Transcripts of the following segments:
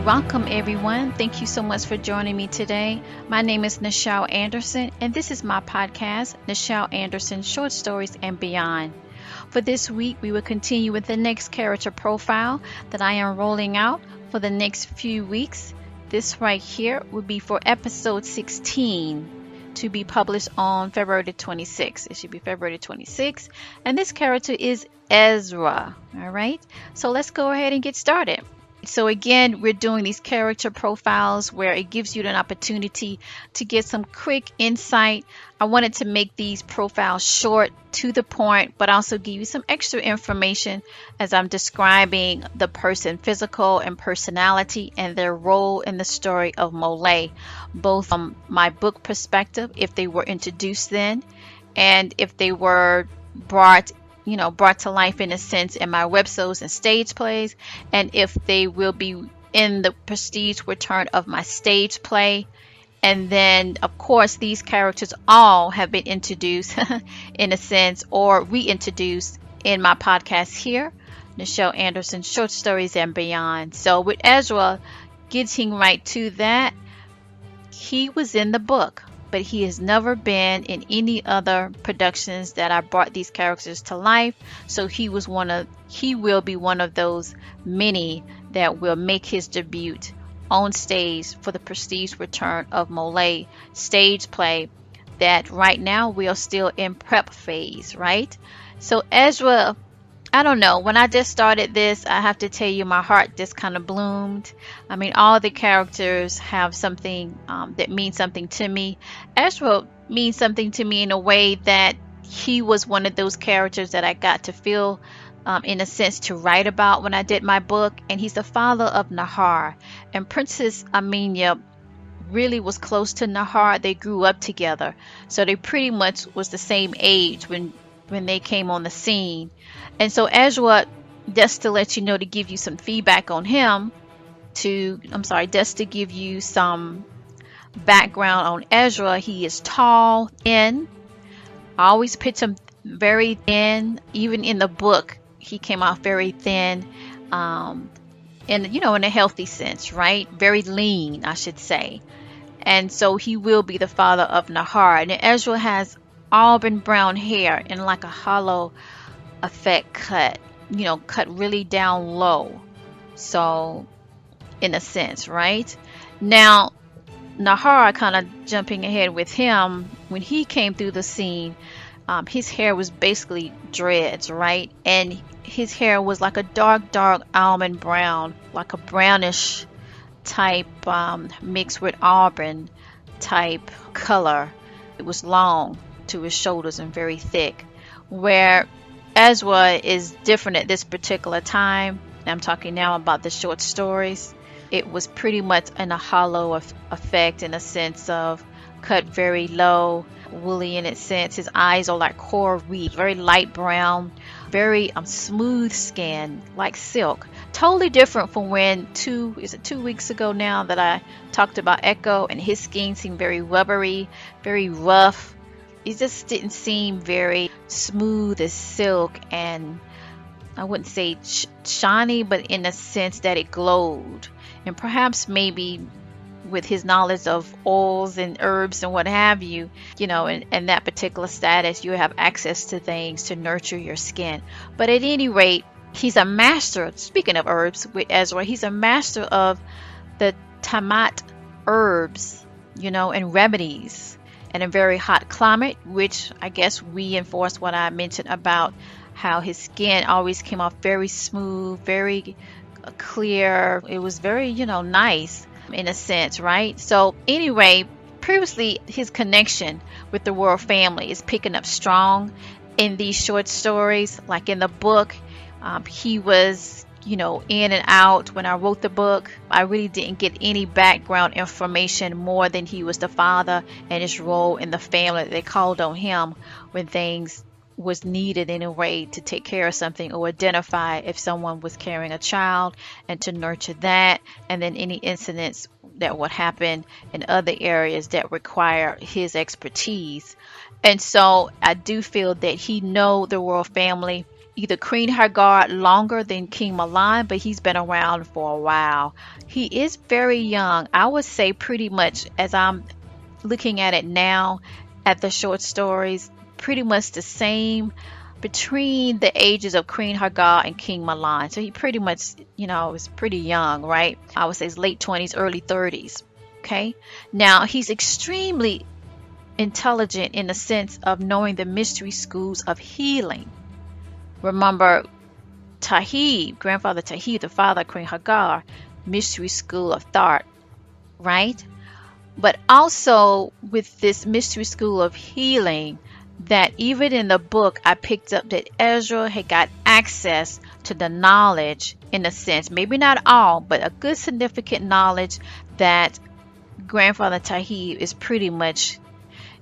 Welcome everyone. Thank you so much for joining me today. My name is Nichel Anderson and this is my podcast, Nichel Anderson Short Stories and Beyond. For this week, we will continue with the next character profile that I am rolling out for the next few weeks. This right here will be for episode 16 to be published on February the 26th. It should be February the 26th. And this character is Ezri. All right. So let's go ahead and get started. So again, we're doing these character profiles where it gives you an opportunity to get some quick insight. I wanted to make these profiles short, to the point, but also give you some extra information as I'm describing the person, physical and personality, and their role in the story of MOLIAE, both from my book perspective, if they were introduced then, and if they were brought to life in a sense in my websodes and stage plays, and if they will be in the prestige return of my stage play. And then of course these characters all have been introduced in a sense or reintroduced in my podcast here, Nichel Anderson Short Stories and Beyond. So with Ezri, getting right to that, he was in the book, but he has never been in any other productions that I brought these characters to life. So he will be one of those many that will make his debut on stage for the prestige return of MOLIAE stage play that right now we are still in prep phase, right? So Ezri, I don't know, when I just started this, I have to tell you, my heart just kind of bloomed. I mean, all the characters have something that means something to me. Ezri means something to me in a way that he was one of those characters that I got to feel, in a sense, to write about when I did my book. And he's the father of Nahor. And Princess Aamina really was close to Nahor. They grew up together. So they pretty much was the same age when they came on the scene. And so Ezri, just to let you know, to give you some feedback on him, just to give you some background on Ezri, he is tall, thin. I always picture him very thin. Even in the book, he came out very thin, in a healthy sense, right? Very lean, I should say. And so he will be the father of Nahor. And Ezri has auburn brown hair in like a hollow effect cut really down low. So in a sense, right? Now Nahor, kind of jumping ahead with him, when he came through the scene, his hair was basically dreads, right? And his hair was like a dark almond brown, like a brownish type, mixed with auburn type color. It was long to his shoulders and very thick, where Ezri is different at this particular time. I'm talking now about the short stories. It was pretty much in a hollow effect, in a sense of cut very low, woolly in its sense. His eyes are like coral reef, very light brown, very smooth skin, like silk. Totally different from when 2 weeks ago now that I talked about Echo, and his skin seemed very rubbery, very rough. It just didn't seem very smooth as silk, and I wouldn't say shiny, but in a sense that it glowed. And perhaps maybe with his knowledge of oils and herbs and what have you, in that particular status, you have access to things to nurture your skin. But at any rate, he's a master, speaking of herbs with Ezri, he's a master of the tamat herbs, and remedies. In a very hot climate, which I guess reinforced what I mentioned about how his skin always came off very smooth, very clear. It was very, nice in a sense, right? So anyway, previously his connection with the royal family is picking up strong in these short stories. Like in the book, he was in and out. When I wrote the book, I really didn't get any background information more than he was the father and his role in the family. They called on him when things was needed in a way to take care of something or identify if someone was carrying a child and to nurture that, and then any incidents that would happen in other areas that require his expertise. And so I do feel that he know the royal family, either Queen Hagar longer than King Mahlon, but he's been around for a while. He is very young. I would say pretty much, as I'm looking at it now, at the short stories, pretty much the same between the ages of Queen Hagar and King Mahlon. So he pretty much, is pretty young, right? I would say his late 20s, early 30s. Okay. Now he's extremely intelligent in the sense of knowing the mystery schools of healing. Remember, Tayyib, grandfather Tayyib, the father of Queen Hagar, mystery school of thought, right? But also with this mystery school of healing, that even in the book, I picked up that Ezra had got access to the knowledge, in a sense, maybe not all, but a good significant knowledge that grandfather Tayyib is pretty much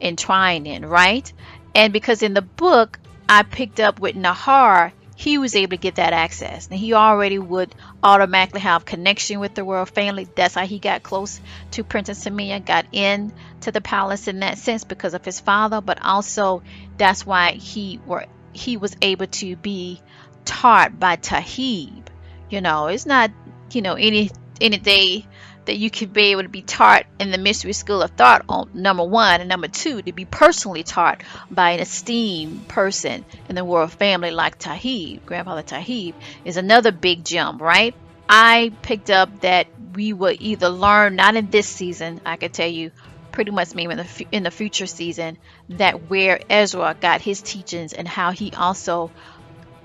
entwined in, right? And because in the book, I picked up with Nahor, he was able to get that access. And he already would automatically have connection with the royal family. That's how he got close to Princess Aamina, got in to the palace in that sense because of his father. But also that's why he was able to be taught by Tayyib. It's not, any day that you could be able to be taught in the mystery school of thought, on number one, and number two, to be personally taught by an esteemed person in the royal family like Tayyib, grandfather Tayyib, is another big jump, right? I picked up that we will either learn, not in this season, I could tell you pretty much maybe in the future season, that where Ezra got his teachings and how he also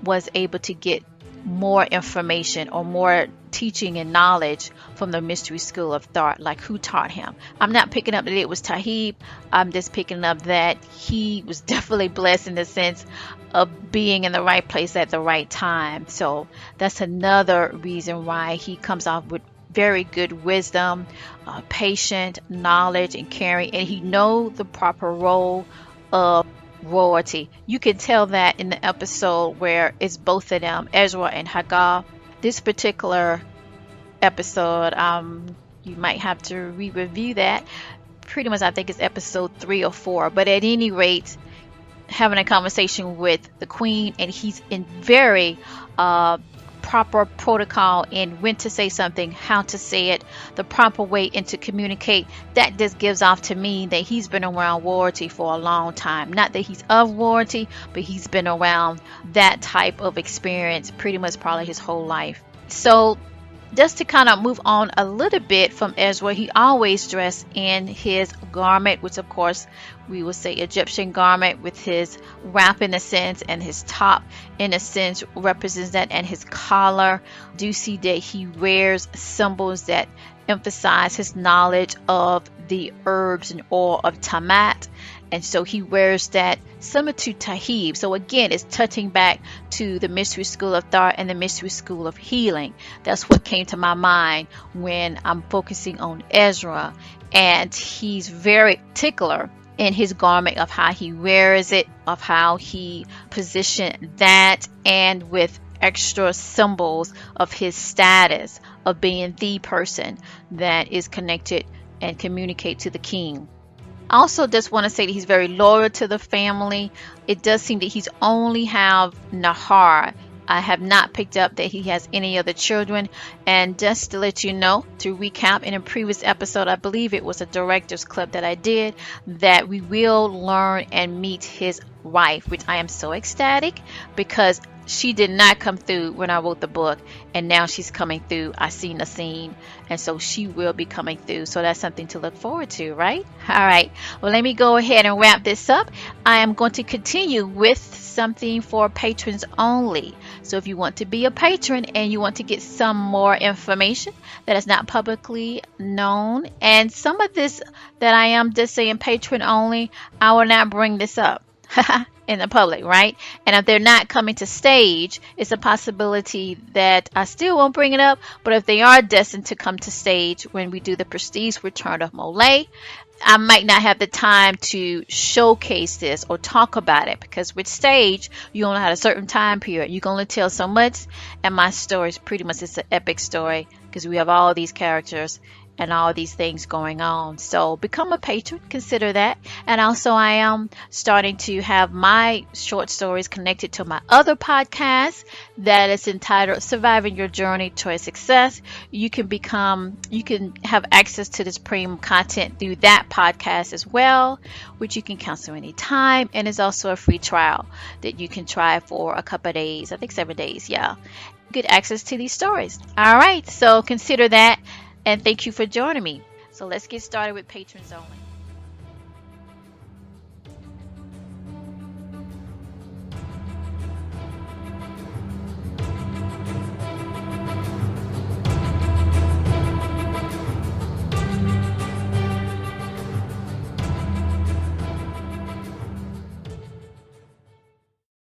was able to get more information or more teaching and knowledge from the mystery school of thought, like who taught him. I'm not picking up that it was Tayyib. I'm just picking up that he was definitely blessed in the sense of being in the right place at the right time. So that's another reason why he comes off with very good wisdom, patient knowledge and caring, and he knows the proper role of royalty. You can tell that in the episode where it's both of them, Ezra and Hagar. This particular episode, you might have to re-review that. Pretty much I think it's episode 3 or 4, but at any rate, having a conversation with the queen, and he's in very proper protocol in when to say something, how to say it, the proper way and to communicate. That just gives off to me that he's been around royalty for a long time. Not that he's of royalty, but he's been around that type of experience pretty much probably his whole life. So just to kind of move on a little bit from Ezra, he always dressed in his garment, which of course we would say Egyptian garment, with his wrap in a sense, and his top in a sense represents that, and his collar. Do see that he wears symbols that emphasize his knowledge of the herbs and oil of Tamat. And so he wears that similar to Tayyib. So again, it's touching back to the mystery school of thought and the mystery school of healing. That's what came to my mind when I'm focusing on Ezra. And he's very particular in his garment of how he wears it, of how he positioned that, and with extra symbols of his status of being the person that is connected and communicate to the king. I also just want to say that he's very loyal to the family. It does seem that he's only have Nahor. I have not picked up that he has any other children. And just to let you know, to recap, in a previous episode, I believe it was a director's clip that I did, that we will learn and meet his wife, which I am so ecstatic because she did not come through when I wrote the book, and now she's coming through. I seen the scene, and so she will be coming through. So that's something to look forward to, right? All right. Well, let me go ahead and wrap this up. I am going to continue with something for patrons only. So if you want to be a patron and you want to get some more information that is not publicly known, and some of this that I am just saying patron only, I will not bring this up in the public, right? And if they're not coming to stage, it's a possibility that I still won't bring it up. But if they are destined to come to stage when we do the Prestige Return of MOLIAE, I might not have the time to showcase this or talk about it, because with stage, you only have a certain time period. You can only tell so much, and my story is pretty much, it's an epic story because we have all these characters and all these things going on. So become a patron, consider that. And also I am starting to have my short stories connected to my other podcast that is entitled Surviving Your Journey Towards Success. You can have access to this premium content through that podcast as well, which you can cancel anytime. And it's also a free trial that you can try for a couple of days, I think 7 days, yeah. Get access to these stories. All right, so consider that. And thank you for joining me. So let's get started with patrons only.